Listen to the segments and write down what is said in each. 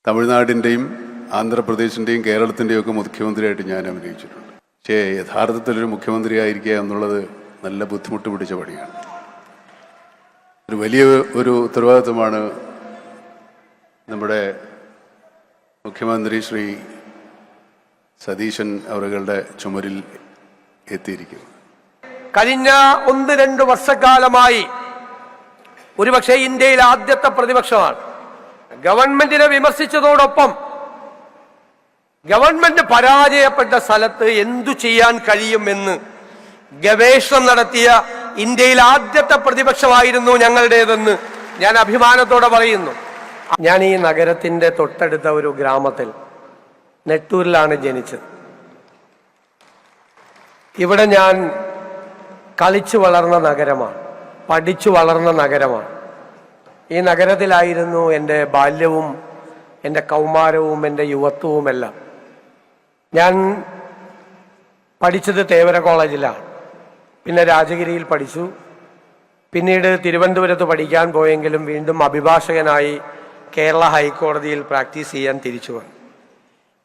തമിഴ്നാടിൻ്റെയും ആന്ധ്രാപ്രദേശിൻ്റെയും കേരളത്തിൻ്റെയും ഒക്കെ മുഖ്യമന്ത്രിയായിട്ട് ഞാൻ അഭിനയിച്ചിട്ടുണ്ട്. പക്ഷേ യഥാർത്ഥത്തിലൊരു മുഖ്യമന്ത്രിയായിരിക്കുക എന്നുള്ളത് നല്ല ബുദ്ധിമുട്ട് പിടിച്ച പണിയാണ്. ഒരു വലിയ ഉത്തരവാദിത്വമാണ് നമ്മുടെ മുഖ്യമന്ത്രി ശ്രീ സതീശൻ അവരുടെ ചുമരിൽ എത്തിയിരിക്കുന്നത്. കഴിഞ്ഞ 1-2 വർഷക്കാലമായി ഒരുപക്ഷെ ഇന്ത്യയിൽ ആദ്യത്തെ പ്രതിപക്ഷമാണ്. ഗവൺമെന്റിനെ വിമർശിച്ചതോടൊപ്പം ഗവൺമെന്റ് പരാജയപ്പെട്ട സ്ഥലത്ത് എന്തു ചെയ്യാൻ കഴിയുമെന്ന് ഗവേഷണം നടത്തിയ ഇന്ത്യയിൽ ആദ്യത്തെ പ്രതിപക്ഷമായിരുന്നു ഞങ്ങളുടേതെന്ന് ഞാൻ അഭിമാനത്തോടെ പറയുന്നു. ഞാൻ ഈ നഗരത്തിന്റെ തൊട്ടടുത്ത ഒരു ഗ്രാമത്തിൽ നെട്ടൂരിലാണ് ജനിച്ചത്. ഇവിടെ ഞാൻ കളിച്ചു വളർന്ന നഗരമാണ്, പഠിച്ചു വളർന്ന നഗരമാണ്. ഈ നഗരത്തിലായിരുന്നു എൻ്റെ ബാല്യവും എൻ്റെ കൗമാരവും എൻ്റെ യുവത്വവുമെല്ലാം. ഞാൻ പഠിച്ചത് തേവര കോളേജിലാണ്, പിന്നെ രാജഗിരിയിൽ പഠിച്ചു. പിന്നീട് തിരുവനന്തപുരത്ത് പഠിക്കാൻ പോയെങ്കിലും വീണ്ടും അഭിഭാഷകനായി കേരള ഹൈക്കോടതിയിൽ പ്രാക്ടീസ് ചെയ്യാൻ തിരിച്ചു വന്നു.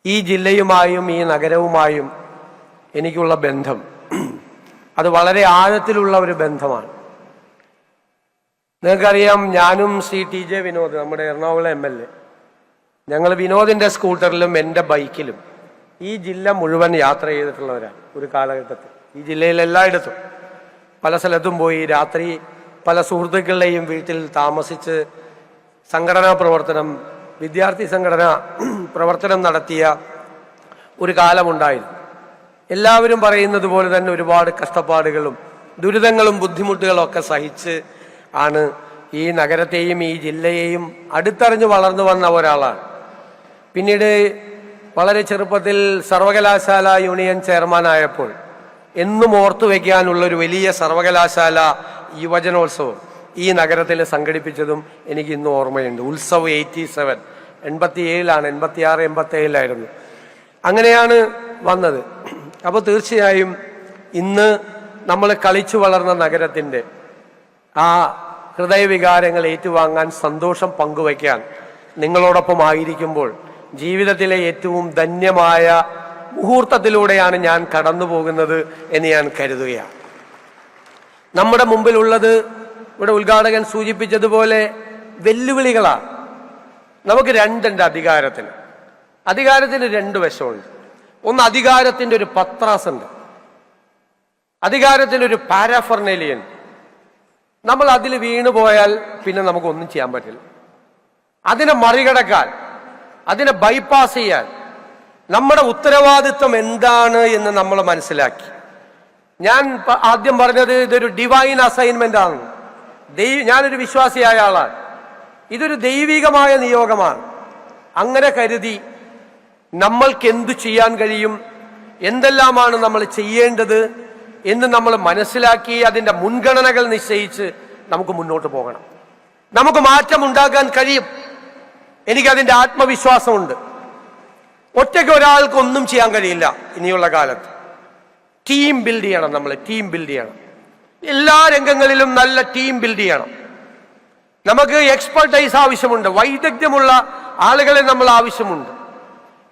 ഈ ജില്ലയുമായും ഈ നഗരവുമായും എനിക്കുള്ള ബന്ധം അത് വളരെ ആഴത്തിലുള്ള ഒരു ബന്ധമാണ്. നിങ്ങൾക്കറിയാം, ഞാനും CTJ വിനോദ്, നമ്മുടെ എറണാകുളം MLA, ഞങ്ങൾ വിനോദിൻ്റെ സ്കൂട്ടറിലും എൻ്റെ ബൈക്കിലും ഈ ജില്ല മുഴുവൻ യാത്ര ചെയ്തിട്ടുള്ളവരാണ്. ഒരു കാലഘട്ടത്തിൽ ഈ ജില്ലയിൽ എല്ലായിടത്തും പല സ്ഥലത്തും പോയി രാത്രി പല സുഹൃത്തുക്കളുടെയും വീട്ടിൽ താമസിച്ച് സംഘടനാ പ്രവർത്തനം, വിദ്യാർത്ഥി സംഘടന പ്രവർത്തനം നടത്തിയ ഒരു കാലമുണ്ടായിരുന്നു. എല്ലാവരും പറയുന്നത് പോലെ തന്നെ ഒരുപാട് കഷ്ടപ്പാടുകളും ദുരിതങ്ങളും ബുദ്ധിമുട്ടുകളും ഒക്കെ സഹിച്ച് ആണ് ഈ നഗരത്തെയും ഈ ജില്ലയെയും അടുത്തറിഞ്ഞ് വളർന്നു വന്ന ഒരാളാണ്. പിന്നീട് വളരെ ചെറുപ്പത്തിൽ സർവകലാശാല യൂണിയൻ ചെയർമാനായപ്പോൾ എന്നും ഓർത്തു വയ്ക്കാനുള്ള ഒരു വലിയ സർവകലാശാല യുവജനോത്സവം ഈ നഗരത്തിൽ സംഘടിപ്പിച്ചതും എനിക്ക് ഇന്നും ഓർമ്മയുണ്ട്. ഉത്സവ് 87, 87 86, 87 അങ്ങനെയാണ് വന്നത്. അപ്പോൾ തീർച്ചയായും ഇന്ന് നമ്മൾ കളിച്ചു വളർന്ന നഗരത്തിൻ്റെ ആ ഹൃദയവികാരങ്ങൾ ഏറ്റുവാങ്ങാൻ, സന്തോഷം പങ്കുവയ്ക്കാൻ നിങ്ങളോടൊപ്പം ആയിരിക്കുമ്പോൾ ജീവിതത്തിലെ ഏറ്റവും ധന്യമായ മുഹൂർത്തത്തിലൂടെയാണ് ഞാൻ കടന്നു പോകുന്നത് എന്ന് ഞാൻ കരുതുകയാണ്. നമ്മുടെ മുമ്പിലുള്ളത് ഇവിടെ ഉദ്ഘാടകൻ സൂചിപ്പിച്ചതുപോലെ വെല്ലുവിളികളാണ്. നമുക്ക് രണ്ടുണ്ട് അധികാരത്തിന്. അധികാരത്തിന് 2 വശമുണ്ട്. ഒന്ന്, അധികാരത്തിൻ്റെ ഒരു പത്രാസുണ്ട്, അധികാരത്തിൻ്റെ ഒരു പാരാഫർണേലിയൻ. നമ്മൾ അതിൽ വീണുപോയാൽ പിന്നെ നമുക്കൊന്നും ചെയ്യാൻ പറ്റില്ല. അതിനെ മറികടക്കാൻ, അതിനെ ബൈപ്പാസ് ചെയ്യാൻ നമ്മുടെ ഉത്തരവാദിത്വം എന്താണ് എന്ന് നമ്മൾ മനസ്സിലാക്കി. ഞാൻ ആദ്യം പറഞ്ഞത് ഇതൊരു ഡിവൈൻ അസൈൻമെന്റ് ആണ്. ഞാനൊരു വിശ്വാസിയായ ആളാണ്. ഇതൊരു ദൈവികമായ നിയോഗമാണ്. അങ്ങനെ കരുതി നമ്മൾക്ക് എന്തു ചെയ്യാൻ കഴിയും, എന്തെല്ലാമാണ് നമ്മൾ ചെയ്യേണ്ടത് എന്ന് നമ്മൾ മനസ്സിലാക്കി അതിൻ്റെ മുൻഗണനകൾ നിശ്ചയിച്ച് നമുക്ക് മുന്നോട്ട് പോകണം. നമുക്ക് മാറ്റം ഉണ്ടാക്കാൻ കഴിയും. എനിക്കതിൻ്റെ ആത്മവിശ്വാസമുണ്ട്. ഒറ്റയ്ക്ക് ഒരാൾക്ക് ഒന്നും ചെയ്യാൻ കഴിയില്ല. ഇനിയുള്ള കാലത്ത് ടീം ബിൽഡ് ചെയ്യണം. നമ്മൾ ടീം ബിൽഡ് ചെയ്യണം. എല്ലാ രംഗങ്ങളിലും നല്ല ടീം ബിൽഡ് ചെയ്യണം. നമുക്ക് എക്സ്പെർട്ടൈസ് ആവശ്യമുണ്ട്. വൈദഗ്ധ്യമുള്ള ആളുകളെ നമ്മൾ ആവശ്യമുണ്ട്.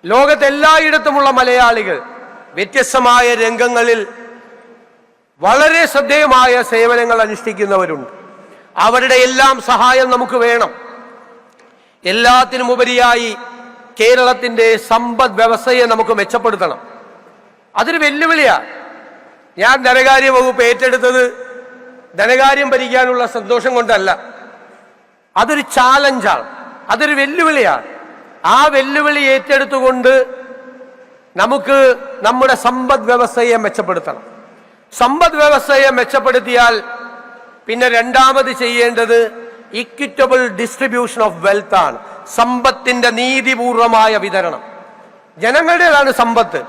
ലോകത്ത് എല്ലായിടത്തുമുള്ള മലയാളികൾ വ്യത്യസ്തമായ രംഗങ്ങളിൽ വളരെ ശ്രദ്ധേയമായ സേവനങ്ങൾ അനുഷ്ഠിക്കുന്നവരുണ്ട്. അവരുടെ എല്ലാം സഹായം നമുക്ക് വേണം. എല്ലാത്തിനുമുപരിയായി കേരളത്തിൻ്റെ സമ്പദ് വ്യവസ്ഥയെ നമുക്ക് മെച്ചപ്പെടുത്തണം. അതൊരു വെല്ലുവിളിയാണ്. ഞാൻ ധനകാര്യ വകുപ്പ് ഏറ്റെടുത്തത് ധനകാര്യം ഭരിക്കാനുള്ള സന്തോഷം കൊണ്ടല്ല. അതൊരു ചാലഞ്ചാണ്, അതൊരു വെല്ലുവിളിയാണ്. ആ വെല്ലുവിളി ഏറ്റെടുത്തുകൊണ്ട് നമുക്ക് നമ്മുടെ സമ്പദ് വ്യവസ്ഥയെ മെച്ചപ്പെടുത്തണം. സമ്പദ് വ്യവസ്ഥയെ മെച്ചപ്പെടുത്തിയാൽ പിന്നെ രണ്ടാമത് ചെയ്യേണ്ടത് ഇക്വിറ്റബിൾ ഡിസ്ട്രിബ്യൂഷൻ ഓഫ് വെൽത്ത് ആണ്. സമ്പത്തിന്റെ നീതിപൂർവമായ വിതരണം. ജനങ്ങളുടേതാണ് സമ്പത്ത്,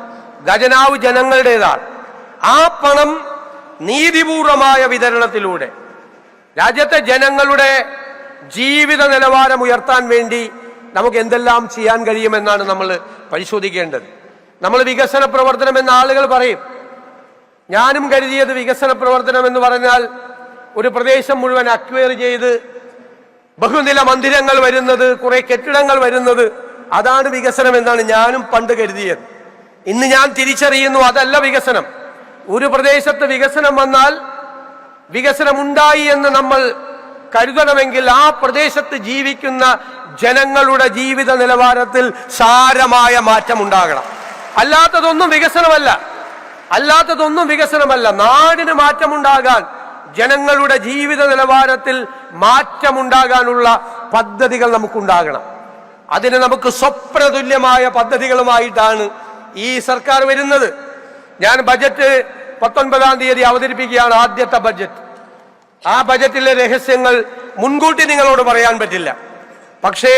ഖജനാവ് ജനങ്ങളുടേതാണ്. ആ പണം നീതിപൂർവമായ വിതരണത്തിലൂടെ രാജ്യത്തെ ജനങ്ങളുടെ ജീവിത നിലവാരം ഉയർത്താൻ വേണ്ടി നമുക്ക് എന്തെല്ലാം ചെയ്യാൻ കഴിയുമെന്നാണ് നമ്മൾ പരിശോധിക്കേണ്ടത്. നമ്മൾ വികസന പ്രവർത്തനം എന്ന ആളുകൾ പറയും. ഞാനും കരുതിയത് വികസന പ്രവർത്തനം എന്ന് പറഞ്ഞാൽ ഒരു പ്രദേശം മുഴുവൻ അക്വയർ ചെയ്ത് ബഹുനില മന്ദിരങ്ങൾ വരുന്നത്, കുറെ കെട്ടിടങ്ങൾ വരുന്നത്, അതാണ് വികസനം എന്നാണ് ഞാനും പണ്ട് കരുതിയത്. ഇന്ന് ഞാൻ തിരിച്ചറിയുന്നു അതല്ല വികസനം. ഒരു പ്രദേശത്ത് വികസനം വന്നാൽ വികസനം ഉണ്ടായി എന്ന് നമ്മൾ കരുതണമെങ്കിൽ ആ പ്രദേശത്ത് ജീവിക്കുന്ന ജനങ്ങളുടെ ജീവിത നിലവാരത്തിൽ സാരമായ മാറ്റം ഉണ്ടാകണം. അല്ലാത്തതൊന്നും വികസനമല്ല. നാടിന് മാറ്റമുണ്ടാകാൻ, ജനങ്ങളുടെ ജീവിത നിലവാരത്തിൽ മാറ്റമുണ്ടാകാനുള്ള പദ്ധതികൾ നമുക്കുണ്ടാകണം. അതിന് നമുക്ക് സ്വപ്നതുല്യമായ പദ്ധതികളുമായിട്ടാണ് ഈ സർക്കാർ വരുന്നത്. ഞാൻ ബജറ്റ് 19-ാം തീയതി അവതരിപ്പിക്കുകയാണ്, ആദ്യത്തെ ബജറ്റ്. ആ ബജറ്റിലെ രഹസ്യങ്ങൾ മുൻകൂട്ടി നിങ്ങളോട് പറയാൻ പറ്റില്ല. പക്ഷേ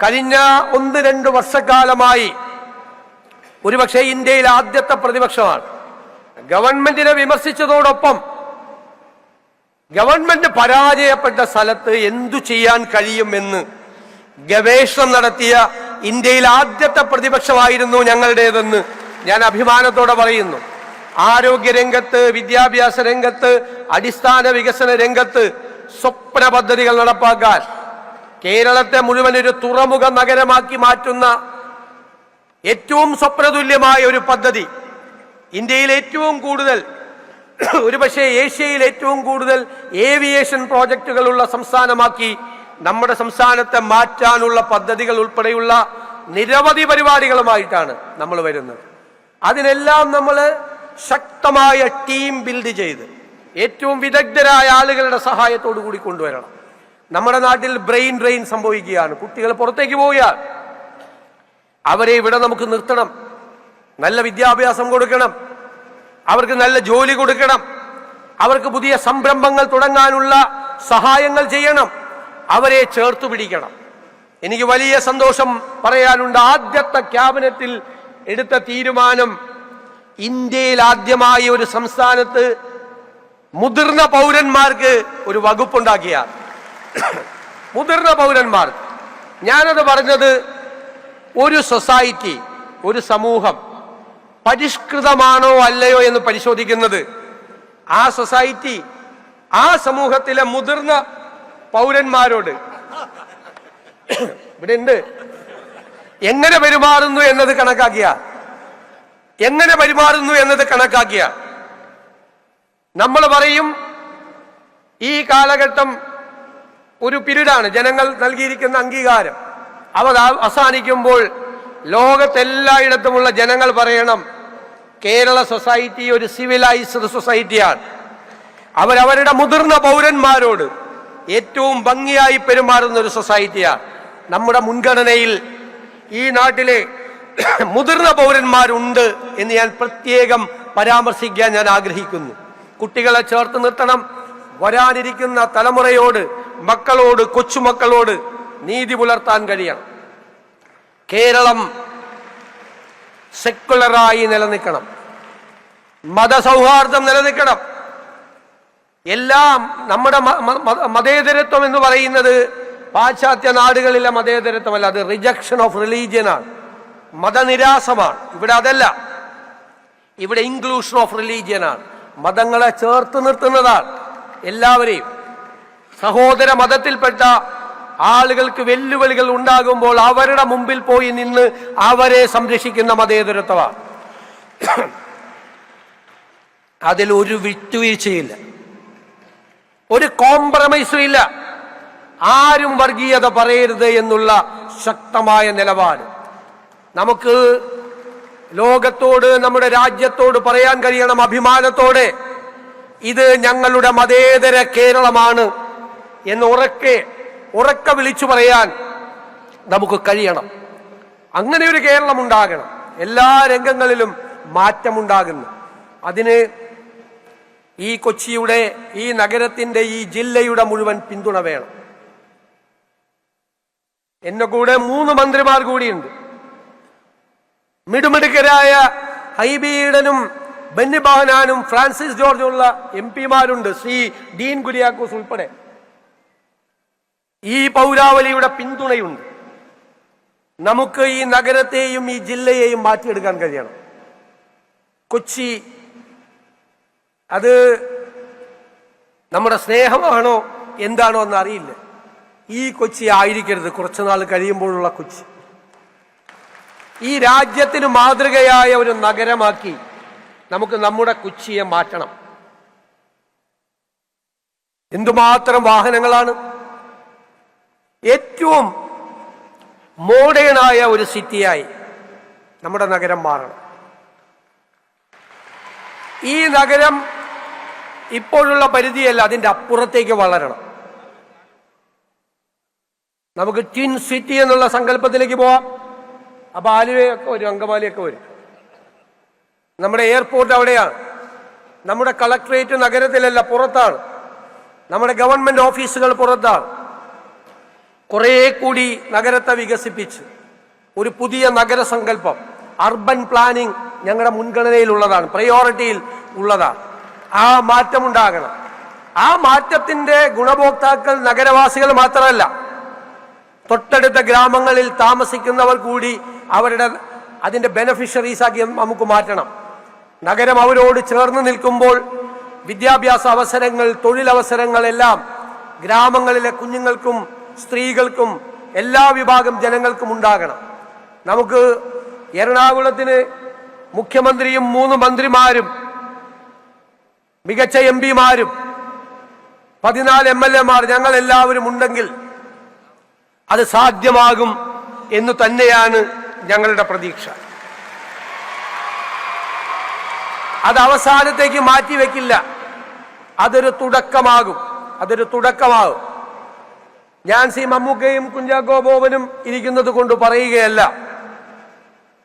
കഴിഞ്ഞ 1-2 വർഷക്കാലമായി ഒരുപക്ഷെ ഇന്ത്യയിൽ ആദ്യത്തെ പ്രതിപക്ഷമാണ്. ഗവൺമെന്റിനെ വിമർശിച്ചതോടൊപ്പം ഗവൺമെന്റ് പരാജയപ്പെട്ട സ്ഥലത്ത് എന്തു ചെയ്യാൻ കഴിയുമെന്ന് ഗവേഷണം നടത്തിയ ഇന്ത്യയിൽ ആദ്യത്തെ പ്രതിപക്ഷമായിരുന്നു ഞങ്ങളുടേതെന്ന് ഞാൻ അഭിമാനത്തോടെ പറയുന്നു. ആരോഗ്യരംഗത്ത്, വിദ്യാഭ്യാസ രംഗത്ത്, അടിസ്ഥാന വികസന രംഗത്ത് സ്വപ്ന പദ്ധതികൾ നടപ്പാക്കാൻ, കേരളത്തെ മുഴുവൻ ഒരു തുറമുഖ നഗരമാക്കി മാറ്റുന്ന ഏറ്റവും സ്വപ്നതുല്യമായ ഒരു പദ്ധതി, ഇന്ത്യയിൽ ഏറ്റവും കൂടുതൽ, ഒരുപക്ഷെ ഏഷ്യയിൽ ഏറ്റവും കൂടുതൽ ഏവിയേഷൻ പ്രോജക്റ്റുകളുള്ള സംസ്ഥാനമാക്കി നമ്മുടെ സംസ്ഥാനത്തെ മാറ്റാനുള്ള പദ്ധതികൾ ഉൾപ്പെടെയുള്ള നിരവധി പരിപാടികളുമായിട്ടാണ് നമ്മൾ വരുന്നത്. അതിനെല്ലാം നമ്മൾ ശക്തമായ ടീം ബിൽഡ് ചെയ്ത് ഏറ്റവും വിദഗ്ധരായ ആളുകളുടെ സഹായത്തോടു കൂടി കൊണ്ടുവരണം. നമ്മുടെ നാട്ടിൽ ബ്രെയിൻ ഡ്രെയിൻ സംഭവിക്കുകയാണ്. കുട്ടികൾ പുറത്തേക്ക് പോവുകയാണ്. അവരെ ഇവിടെ നമുക്ക് നിർത്തണം. നല്ല വിദ്യാഭ്യാസം കൊടുക്കണം, അവർക്ക് നല്ല ജോലി കൊടുക്കണം, അവർക്ക് പുതിയ സംരംഭങ്ങൾ തുടങ്ങാനുള്ള സഹായങ്ങൾ ചെയ്യണം, അവരെ ചേർത്തു പിടിക്കണം. എനിക്ക് വലിയ സന്തോഷം പറയാനുണ്ട്. ആദ്യത്തെ ക്യാബിനറ്റിൽ എടുത്ത തീരുമാനം, ഇന്ത്യയിൽ ആദ്യമായി ഒരു സംസ്ഥാനത്ത് മുതിർന്ന പൗരന്മാർക്ക് ഒരു വകുപ്പുണ്ടാക്കിയ മുതിർന്ന പൗരന്മാർക്ക്. ഞാനത് പറഞ്ഞത്, ഒരു സൊസൈറ്റി, ഒരു സമൂഹം പരിഷ്കൃതമാണോ അല്ലയോ എന്ന് പരിശോധിക്കുന്നത് ആ സൊസൈറ്റി, ആ സമൂഹത്തിലെ മുതിർന്ന പൗരന്മാരോട് ഇവിടെ ഉണ്ട് എങ്ങനെ പെരുമാറുന്നു എന്നത് കണക്കാക്കിയ നമ്മൾ പറയും ഈ കാലഘട്ടം ഒരു പിരീഡാണ്. ജനങ്ങൾ നൽകിയിരിക്കുന്ന അംഗീകാരം അവസാനിക്കുമ്പോൾ ലോകത്തെല്ലായിടത്തുമുള്ള ജനങ്ങൾ പറയണം, കേരള സൊസൈറ്റി ഒരു സിവിലൈസ്ഡ് സൊസൈറ്റിയാണ്. അവരവരുടെ മുതിർന്ന പൗരന്മാരോട് ഏറ്റവും ഭംഗിയായി പെരുമാറുന്ന ഒരു സൊസൈറ്റിയാണ്. നമ്മുടെ മുൻഗണനയിൽ ഈ നാട്ടിലെ മുതിർന്ന പൗരന്മാരുണ്ട് എന്ന് ഞാൻ പ്രത്യേകം പരാമർശിക്കാൻ ഞാൻ ആഗ്രഹിക്കുന്നു. കുട്ടികളെ ചേർത്ത് നിർത്തണം. വരാനിരിക്കുന്ന തലമുറയോട്, മക്കളോട്, കൊച്ചുമക്കളോട് നീതി പുലർത്താൻ കഴിയണം. കേരളം സെക്കുലറായി നിലനിൽക്കണം, മതസൗഹാർദ്ദം നിലനിൽക്കണം. എല്ലാം നമ്മുടെ മതേതരത്വം എന്ന് പറയുന്നത് പാശ്ചാത്യ നാടുകളിലെ മതേതരത്വമല്ല, അത് റിജക്ഷൻ ഓഫ് റിലീജിയനാണ്, മതനിരാസമാണ്. ഇവിടെ അതല്ല, ഇവിടെ ഇൻക്ലൂഷൻ ഓഫ് റിലീജിയനാണ്. മതങ്ങളെ ചേർത്ത് നിർത്തുന്നതാണ്. എല്ലാവരെയും സഹോദര മതത്തിൽപ്പെട്ട ആളുകൾക്ക് വെല്ലുവിളികൾ ഉണ്ടാകുമ്പോൾ അവരുടെ മുമ്പിൽ പോയി നിന്ന് അവരെ സംരക്ഷിക്കുന്ന മതേതരത്വമാണ്. അതിലൊരു വിട്ടുവീഴ്ചയില്ല, ഒരു കോംപ്രമൈസും ഇല്ല. ആരും വർഗീയത പറയരുത് എന്നുള്ള ശക്തമായ നിലപാട് നമുക്ക് ലോകത്തോട്, നമ്മുടെ രാജ്യത്തോട് പറയാൻ കഴിയണം അഭിമാനത്തോടെ. ഇത് ഞങ്ങളുടെ മതേതര കേരളമാണ് എന്ന് ഉറക്കെ വിളിച്ചു പറയാൻ നമുക്ക് കഴിയണം. അങ്ങനെ ഒരു കേരളം ഉണ്ടാകണം, എല്ലാ രംഗങ്ങളിലും മാറ്റമുണ്ടാകുന്നു. അതിന് ഈ കൊച്ചിയുടെ, ഈ നഗരത്തിന്റെ, ഈ ജില്ലയുടെ മുഴുവൻ പിന്തുണ വേണം. എന്നെ കൂടെ 3 മന്ത്രിമാർ കൂടിയുണ്ട്. മിടുമിടുക്കരായ ഹൈബി ഈഡനും ബെന്നി ബഹനാനും ഫ്രാൻസിസ് ജോർജുള്ള MP-മാരുണ്ട്, ശ്രീ ഡീൻ കുര്യാക്കോസ് ഉൾപ്പെടെ. ഈ പൗരാവലിയുടെ പിന്തുണയുണ്ട്. നമുക്ക് ഈ നഗരത്തെയും ഈ ജില്ലയെയും മാറ്റിയെടുക്കാൻ കഴിയണം. കൊച്ചി അത് നമ്മുടെ സ്നേഹമാണോ എന്താണോ എന്നറിയില്ല. ഈ കൊച്ചി ആയിരിക്കരുത് കുറച്ചുനാൾ കഴിയുമ്പോഴുള്ള കൊച്ചി. ഈ രാജ്യത്തിന് മാതൃകയായ ഒരു നഗരമാക്കി നമുക്ക് നമ്മുടെ കൊച്ചിയെ മാറ്റണം. എന്തുമാത്രം വാഹനങ്ങളാണ്! ഏറ്റവും മോഡേണായ ഒരു സിറ്റിയായി നമ്മുടെ നഗരം മാറണം. ഈ നഗരം ഇപ്പോഴുള്ള പരിധിയല്ല, അതിൻ്റെ അപ്പുറത്തേക്ക് വളരണം. നമുക്ക് ട്വിൻ സിറ്റി എന്നുള്ള സങ്കല്പത്തിലേക്ക് പോവാം. അപ്പൊ ആലുവയൊക്കെ വരും, അങ്കമാലിയൊക്കെ വരും. നമ്മുടെ എയർപോർട്ട് അവിടെയാണ്. നമ്മുടെ കളക്ട്രേറ്റ് നഗരത്തിലല്ല, പുറത്താണ്. നമ്മുടെ ഗവൺമെന്റ് ഓഫീസുകൾ പുറത്താണ്. കുറെ കൂടി നഗരത്തെ വികസിപ്പിച്ച് ഒരു പുതിയ നഗരസങ്കല്പം, അർബൻ പ്ലാനിംഗ് ഞങ്ങളുടെ മുൻഗണനയിലുള്ളതാണ്, പ്രയോറിറ്റിയിൽ ഉള്ളതാണ്. ആ മാറ്റമുണ്ടാകണം. ആ മാറ്റത്തിന്റെ ഗുണഭോക്താക്കൾ നഗരവാസികൾ മാത്രമല്ല, തൊട്ടടുത്ത ഗ്രാമങ്ങളിൽ താമസിക്കുന്നവർ കൂടി അതിന്റെ ബെനഫിഷ്യറീസ് ആക്കി നമുക്ക് മാറ്റണം. നഗരം അവരോട് ചേർന്ന് നിൽക്കുമ്പോൾ വിദ്യാഭ്യാസ അവസരങ്ങൾ, തൊഴിലവസരങ്ങൾ എല്ലാം ഗ്രാമങ്ങളിലെ കുഞ്ഞുങ്ങൾക്കും സ്ത്രീകൾക്കും എല്ലാ വിഭാഗം ജനങ്ങൾക്കും ഉണ്ടാകണം. നമുക്ക് എറണാകുളത്തിന് മുഖ്യമന്ത്രിയും 3 മന്ത്രിമാരും മികച്ച MP-മാരും 14 MLA-മാർ ഞങ്ങൾ എല്ലാവരും ഉണ്ടെങ്കിൽ അത് സാധ്യമാകും എന്ന് തന്നെയാണ് ഞങ്ങളുടെ പ്രതീക്ഷ. അത് അവസാനത്തേക്ക് മാറ്റിവെക്കില്ല. അതൊരു തുടക്കമാകും. ഞാൻ മമ്മൂക്കയും കുഞ്ചാക്കോ ബോബനും ഇരിക്കുന്നത് കൊണ്ട് പറയുകയല്ല.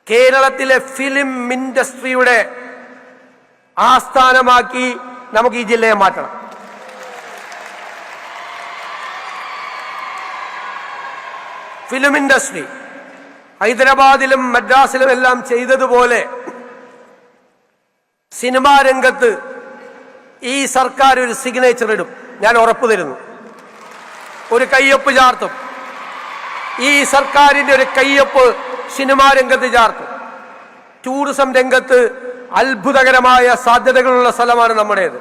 കേരളത്തിലെ ഫിലിം ഇൻഡസ്ട്രിയുടെ ആസ്ഥാനമാക്കി നമുക്ക് ഈ ജില്ലയെ മാറ്റണം. ഫിലിം ഇൻഡസ്ട്രി ഹൈദരാബാദിലും മദ്രാസിലും എല്ലാം ചെയ്തതുപോലെ സിനിമാ രംഗത്ത് ഈ സർക്കാർ ഒരു സിഗ്നേച്ചർ ഇടും. ഞാൻ ഉറപ്പു തരുന്നു, ഒരു കയ്യൊപ്പ് ചാർത്തും. ഈ സർക്കാരിന്റെ ഒരു കയ്യൊപ്പ് സിനിമാ രംഗത്ത് ചാർത്തും. ടൂറിസം രംഗത്ത് അത്ഭുതകരമായ സാധ്യതകളുള്ള സ്ഥലമാണ് നമ്മുടേത്.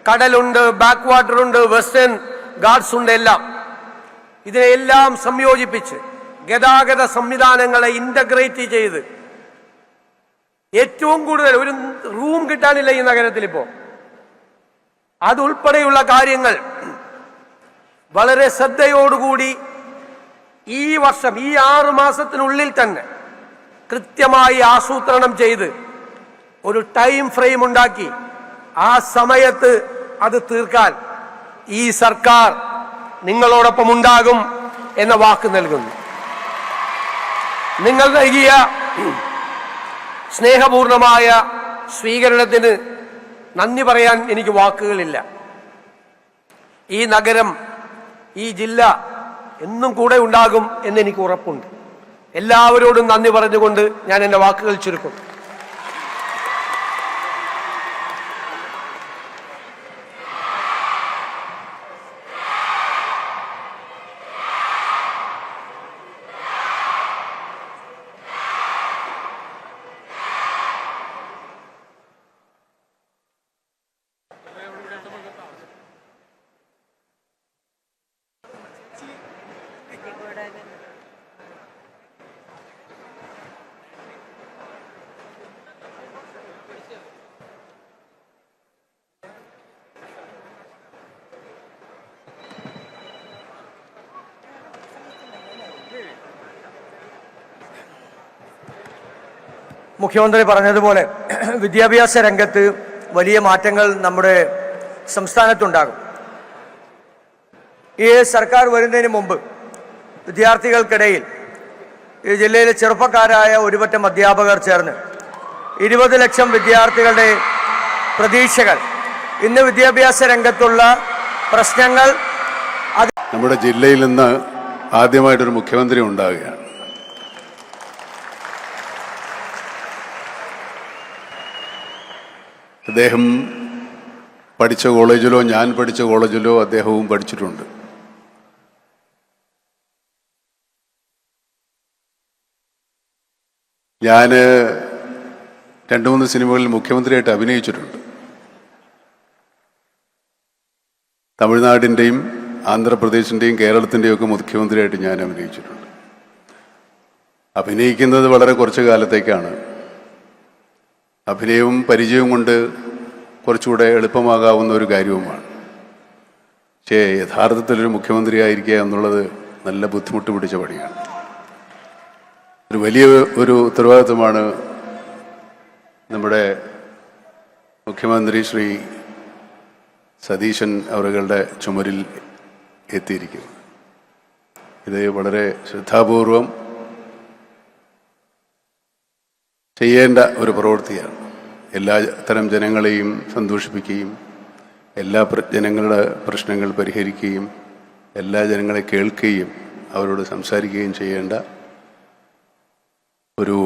കടലുണ്ട്, ബാക്ക് വാട്ടർ ഉണ്ട്, വെസ്റ്റേൺ ഗാർഡ്സ് ഉണ്ട്. എല്ലാം ഇതിനെല്ലാം സംയോജിപ്പിച്ച് ഗതാഗത സംവിധാനങ്ങളെ ഇന്റഗ്രേറ്റ് ചെയ്ത് ഏറ്റവും കൂടുതൽ ഒരു റൂം കിട്ടാനില്ല ഈ നഗരത്തിൽ ഇപ്പോ. അതുൾപ്പെടെയുള്ള കാര്യങ്ങൾ വളരെ ശ്രദ്ധയോടുകൂടി ഈ വർഷം, ഈ 6 മാസത്തിനുള്ളിൽ തന്നെ കൃത്യമായി ആസൂത്രണം ചെയ്ത് ഒരു ടൈം ഫ്രെയിം ഉണ്ടാക്കി ആ സമയത്ത് അത് തീർക്കാൻ ഈ സർക്കാർ നിങ്ങളോടൊപ്പം ഉണ്ടാകും എന്ന വാക്ക് നൽകുന്നു. നിങ്ങൾ നൽകിയ സ്നേഹപൂർണമായ സ്വീകരണത്തിന് നന്ദി പറയാൻ എനിക്ക് വാക്കുകളില്ല. ഈ നഗരം, ഈ ജില്ല എന്നും കൂടെ ഉണ്ടാകും എന്ന് എനിക്ക് ഉറപ്പുണ്ട്. എല്ലാവരോടും നന്ദി പറഞ്ഞുകൊണ്ട് ഞാൻ എൻ്റെ വാക്കുകൾ ചുരുക്കും. മുഖ്യമന്ത്രി പറഞ്ഞതുപോലെ വിദ്യാഭ്യാസ രംഗത്ത് വലിയ മാറ്റങ്ങൾ നമ്മുടെ സംസ്ഥാനത്തുണ്ടാകും. ഈ സർക്കാർ വരുന്നതിന് മുമ്പ് വിദ്യാർത്ഥികൾക്കിടയിൽ ഈ ജില്ലയിലെ ചെറുപ്പക്കാരായ ഒരുപറ്റം അധ്യാപകർ ചേർന്ന് 20 ലക്ഷം വിദ്യാർത്ഥികളുടെ പ്രതീക്ഷകൾ, ഇന്ന് വിദ്യാഭ്യാസ രംഗത്തുള്ള പ്രശ്നങ്ങൾ, നമ്മുടെ ജില്ലയിൽ നിന്ന് ആദ്യമായിട്ടൊരു മുഖ്യമന്ത്രി ഉണ്ടാവുകയാണ്. അദ്ദേഹം പഠിച്ച കോളേജിലോ ഞാൻ പഠിച്ച കോളേജിലോ അദ്ദേഹവും പഠിച്ചിട്ടുണ്ട്. ഞാൻ 2-3 സിനിമകളിൽ മുഖ്യമന്ത്രിയായിട്ട് അഭിനയിച്ചിട്ടുണ്ട്. തമിഴ്നാടിൻ്റെയും ആന്ധ്രാപ്രദേശിൻ്റെയും കേരളത്തിൻ്റെയും ഒക്കെ മുഖ്യമന്ത്രിയായിട്ട് ഞാൻ അഭിനയിച്ചിട്ടുണ്ട്. അഭിനയിക്കുന്നത് വളരെ കുറച്ച് കാലത്തേക്കാണ്. അഭിനയവും പരിചയവും കൊണ്ട് കുറച്ചുകൂടെ എളുപ്പമാകാവുന്ന ഒരു കാര്യവുമാണ്. പക്ഷേ യഥാർത്ഥത്തിലൊരു മുഖ്യമന്ത്രിയായിരിക്കുക എന്നുള്ളത് നല്ല ബുദ്ധിമുട്ട് പിടിച്ച പണിയാണ്. ഒരു വലിയ ഒരു ഉത്തരവാദിത്വമാണ് നമ്മുടെ മുഖ്യമന്ത്രി ശ്രീ സതീശൻ അവരുടെ ചുമരിൽ എത്തിയിരിക്കുന്നത്. ഇത് വളരെ ശ്രദ്ധാപൂർവം ചെയ്യേണ്ട ഒരു പ്രവൃത്തിയാണ്. എല്ലാ തരം ജനങ്ങളെയും സന്തോഷിപ്പിക്കുകയും എല്ലാ ജനങ്ങളുടെ പ്രശ്നങ്ങൾ പരിഹരിക്കുകയും എല്ലാ ജനങ്ങളെ കേൾക്കുകയും അവരോട് സംസാരിക്കുകയും ചെയ്യേണ്ട ഒരു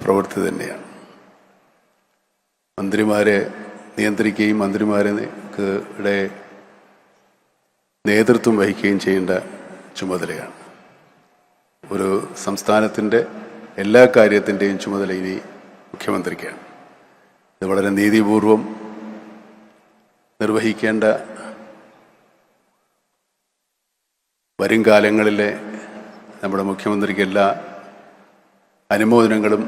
പ്രവൃത്തി തന്നെയാണ്. മന്ത്രിമാരെ നിയന്ത്രിക്കുകയും മന്ത്രിമാരുടെ നേതൃത്വം വഹിക്കുകയും ചെയ്യേണ്ട ചുമതലയാണ്. ഒരു സംസ്ഥാനത്തിൻ്റെ എല്ലാ കാര്യത്തിൻ്റെയും ചുമതല ഇനി മുഖ്യമന്ത്രിക്കാണ്. ഇത് വളരെ നീതിപൂർവം നിർവഹിക്കേണ്ട വരും കാലങ്ങളിലെ നമ്മുടെ മുഖ്യമന്ത്രിക്ക് എല്ലാ അനുമോദനങ്ങളും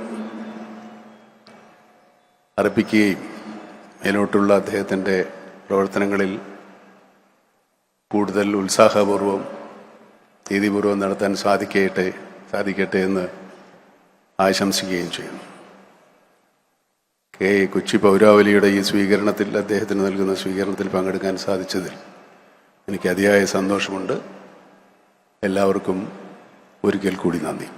അർപ്പിക്കുകയും മേലോട്ടുള്ള അദ്ദേഹത്തിൻ്റെ പ്രവർത്തനങ്ങളിൽ കൂടുതൽ ഉത്സാഹപൂർവം നീതിപൂർവം നടത്താൻ സാധിക്കട്ടെ എന്ന് ആശംസിക്കുകയും ചെയ്യുന്നു. കൊച്ചി പൗരാവലിയുടെ ഈ സ്വീകരണത്തിൽ, അദ്ദേഹത്തിന് നൽകുന്ന സ്വീകരണത്തിൽ പങ്കെടുക്കാൻ സാധിച്ചതിൽ എനിക്ക് അതിയായ സന്തോഷമുണ്ട്. എല്ലാവർക്കും ഒരിക്കൽ കൂടി നന്ദി.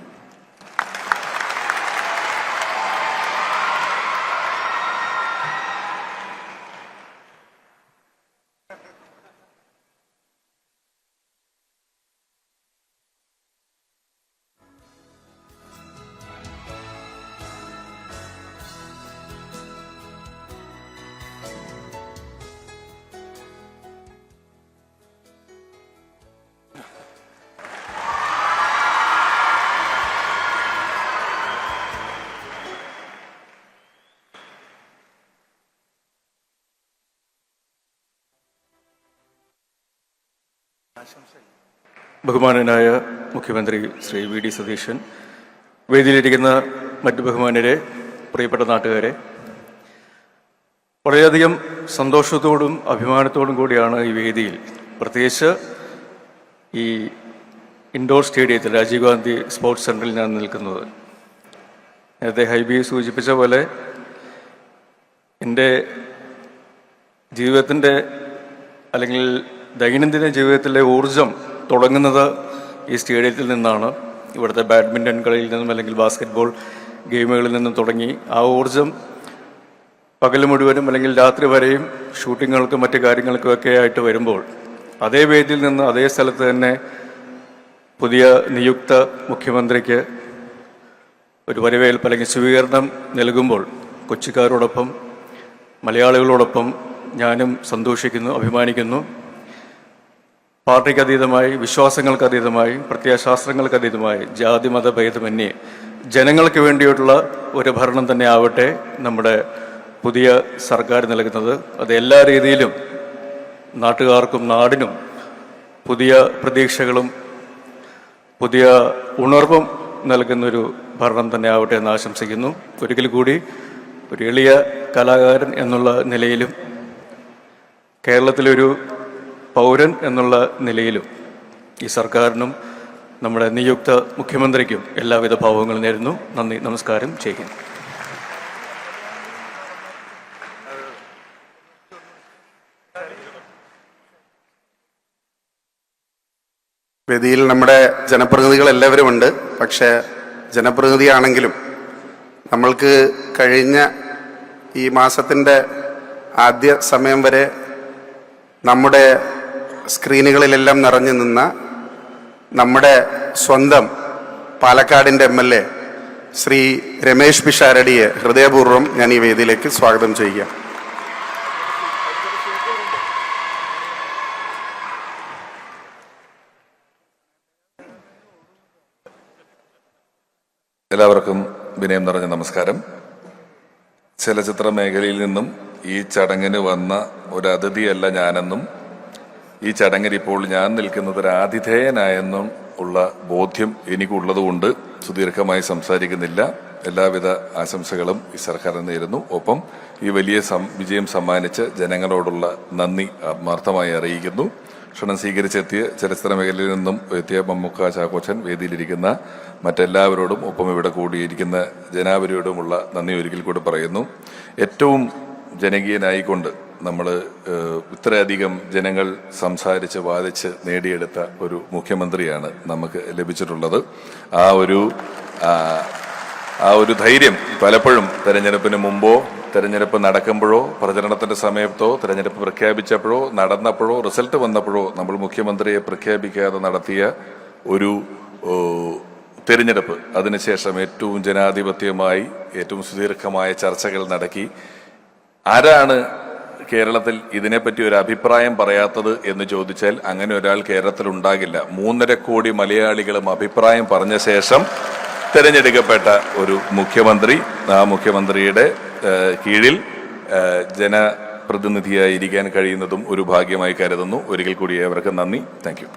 ബഹുമാനനായ മുഖ്യമന്ത്രി ശ്രീ വി ഡി സതീശൻ, വേദിയിലിരിക്കുന്ന മറ്റ് ബഹുമാനരെ, പ്രിയപ്പെട്ട നാട്ടുകാരെ, വളരെയധികം സന്തോഷത്തോടും അഭിമാനത്തോടും കൂടിയാണ് ഈ വേദിയിൽ, പ്രത്യേകിച്ച് ഈ ഇൻഡോർ സ്റ്റേഡിയത്തിൽ രാജീവ് ഗാന്ധി സ്പോർട്സ് സെൻ്ററിൽ ഞാൻ നിൽക്കുന്നത്. നേരത്തെ ഹൈബി സൂചിപ്പിച്ച പോലെ എൻ്റെ ജീവിതത്തിൻ്റെ അല്ലെങ്കിൽ ദൈനംദിന ജീവിതത്തിലെ ഊർജം തുടങ്ങുന്നത് ഈ സ്റ്റേഡിയത്തിൽ നിന്നാണ്. ഇവിടുത്തെ ബാഡ്മിൻ്റൺ കളിയിൽ നിന്നും അല്ലെങ്കിൽ ബാസ്കറ്റ്ബോൾ ഗെയിമുകളിൽ നിന്നും തുടങ്ങി ആ ഊർജം പകൽ മുഴുവനും അല്ലെങ്കിൽ രാത്രി വരെയും ഷൂട്ടിങ്ങുകൾക്കും മറ്റു കാര്യങ്ങൾക്കും ഒക്കെ ആയിട്ട് വരുമ്പോൾ അതേ വേദിയിൽ നിന്ന് അതേ സ്ഥലത്ത് തന്നെ പുതിയ നിയുക്ത മുഖ്യമന്ത്രിക്ക് ഒരു വരവേൽപ്പ് അല്ലെങ്കിൽ സ്വീകരണം നൽകുമ്പോൾ കൊച്ചിക്കാരോടൊപ്പം മലയാളികളോടൊപ്പം ഞാനും സന്തോഷിക്കുന്നു, അഭിമാനിക്കുന്നു. പാർട്ടിക്കതീതമായി, വിശ്വാസങ്ങൾക്കതീതമായി, പ്രത്യയശാസ്ത്രങ്ങൾക്കതീതമായി, ജാതി മത ഭേദമന്യേ ജനങ്ങൾക്ക് വേണ്ടിയിട്ടുള്ള ഒരു ഭരണം തന്നെ ആവട്ടെ നമ്മുടെ പുതിയ സർക്കാർ നൽകുന്നത്. അത് എല്ലാ രീതിയിലും നാട്ടുകാർക്കും നാടിനും പുതിയ പ്രതീക്ഷകളും പുതിയ ഉണർവും നൽകുന്നൊരു ഭരണം തന്നെ ആവട്ടെ എന്ന് ആശംസിക്കുന്നു. ഒരിക്കൽ കൂടി ഒരു എളിയ കലാകാരൻ എന്നുള്ള നിലയിലും കേരളത്തിലൊരു പൗരൻ എന്നുള്ള നിലയിലും ഈ സർക്കാരിനും നമ്മുടെ നിയുക്ത മുഖ്യമന്ത്രിക്കും എല്ലാവിധ ഭാവങ്ങളും നേരുന്നു. നന്ദി, നമസ്കാരം, ചെയ്യുന്നു. വേദിയിൽ നമ്മുടെ ജനപ്രതിനിധികൾ എല്ലാവരും ഉണ്ട്. പക്ഷേ ജനപ്രതിനിധിയാണെങ്കിലും നമ്മൾക്ക് കഴിഞ്ഞ ഈ മാസത്തിൻ്റെ ആദ്യ സമയം വരെ നമ്മുടെ സ്ക്രീനുകളിലെല്ലാം നിറഞ്ഞു നിന്ന നമ്മുടെ സ്വന്തം പാലക്കാടിൻ്റെ MLA ശ്രീ രമേശ് പിഷാരടിയെ ഹൃദയപൂർവ്വം ഞാൻ ഈ വേദിയിലേക്ക് സ്വാഗതം ചെയ്യുക. എല്ലാവർക്കും വിനയം നിറഞ്ഞ നമസ്കാരം. ചലച്ചിത്ര മേഖലയിൽ നിന്നും ഈ ചടങ്ങിന് വന്ന ഒരു അതിഥിയല്ല ഞാനെന്നും ഈ ചടങ്ങിൽ ഇപ്പോൾ ഞാൻ നിൽക്കുന്നത് ഒരു ആതിഥേയനായെന്നും ഉള്ള ബോധ്യം എനിക്കുള്ളതുകൊണ്ട് സുദീർഘമായി സംസാരിക്കുന്നില്ല. എല്ലാവിധ ആശംസകളും ഈ സർക്കാരിന് നേരുന്നു. ഒപ്പം ഈ വലിയ വിജയം സമ്മാനിച്ച് ജനങ്ങളോടുള്ള നന്ദി ആത്മാർത്ഥമായി അറിയിക്കുന്നു. ക്ഷണം സ്വീകരിച്ചെത്തിയ ചലച്ചിത്ര മേഖലയിൽ നിന്നും എത്തിയ മമ്മൂക്ക, ചാക്കോച്ചൻ, വേദിയിലിരിക്കുന്ന മറ്റെല്ലാവരോടും ഒപ്പം ഇവിടെ കൂടിയിരിക്കുന്ന ജനാവലിയോടുമുള്ള നന്ദി ഒരിക്കൽ കൂടി പറയുന്നു. ഏറ്റവും ജനകീയനായിക്കൊണ്ട് നമ്മൾ ഇത്രയധികം ജനങ്ങൾ സംസാരിച്ച് വാദിച്ച് നേടിയെടുത്ത ഒരു മുഖ്യമന്ത്രിയാണ് നമുക്ക് ലഭിച്ചിട്ടുള്ളത്. ആ ഒരു ധൈര്യം പലപ്പോഴും തെരഞ്ഞെടുപ്പിന് മുമ്പോ തെരഞ്ഞെടുപ്പ് നടക്കുമ്പോഴോ പ്രചരണത്തിന്റെ സമയത്തോ തെരഞ്ഞെടുപ്പ് പ്രഖ്യാപിച്ചപ്പോഴോ നടന്നപ്പോഴോ റിസൾട്ട് വന്നപ്പോഴോ നമ്മൾ മുഖ്യമന്ത്രിയെ പ്രഖ്യാപിക്കാതെ നടത്തിയ ഒരു തെരഞ്ഞെടുപ്പ്, അതിനുശേഷം ഏറ്റവും ജനാധിപത്യമായി ഏറ്റവും സുദീർഘമായ ചർച്ചകൾ നടക്കി ആരാണ് കേരളത്തിൽ ഇതിനെപ്പറ്റി ഒരു അഭിപ്രായം പറയാത്തത് എന്ന് ചോദിച്ചാൽ അങ്ങനെ ഒരാൾ കേരളത്തിൽ ഉണ്ടാകില്ല. 3.5 കോടി മലയാളികളും അഭിപ്രായം പറഞ്ഞ ശേഷം തെരഞ്ഞെടുക്കപ്പെട്ട ഒരു മുഖ്യമന്ത്രി, ആ മുഖ്യമന്ത്രിയുടെ കീഴിൽ ജനപ്രതിനിധിയായിരിക്കാൻ കഴിയുന്നതും ഒരു ഭാഗ്യമായി കരുതുന്നു. ഒരിക്കൽ കൂടി അവർക്ക് നന്ദി. Thank you.